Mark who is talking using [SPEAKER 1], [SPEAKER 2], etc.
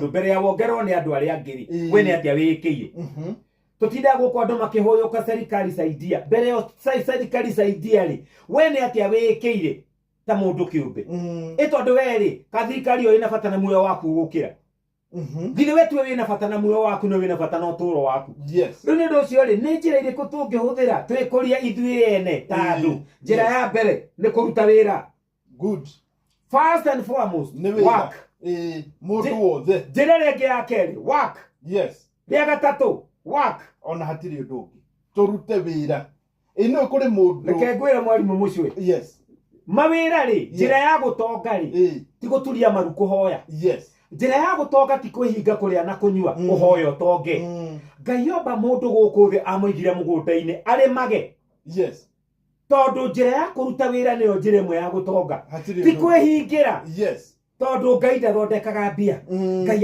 [SPEAKER 1] mbere ya wongerwo ni andu aria angiri we ni atia wikire tutinda guko andu makihoyoka serikali saidia mbere yo serikali saidia ri we ni atia wikire ta mundu kiumbe itondu weri kathirikari yo ina bata na muoyo waku gukira ngine wetu we wina bata na muoyo waku no wina bata na uturo waku riu ni ndu cio ri ni njira iriku tungihuthira twikuria ithui ene ta andu njira ya mbere ni kuruta wira
[SPEAKER 2] good
[SPEAKER 1] first and foremost work
[SPEAKER 2] mundu wothe
[SPEAKER 1] njira ringi ya keri work ria gatatu work
[SPEAKER 2] ona hatiri undu ungi turute wira ino kuri mundu
[SPEAKER 1] reke ngwira mwarimu mucwe mawira ri njira ya gutonga ri ti guturia maru kuhoya njira ya gutonga ti kwihinga kuria na kunyua kuhoya utonge ngai omba mundu guku thi amuigire mugunda-ini arimage tondu njira ya kuruta wira niyo njira imwe ya gutonga ti kwihingira tondu ngai ndathondekaga mbia ngai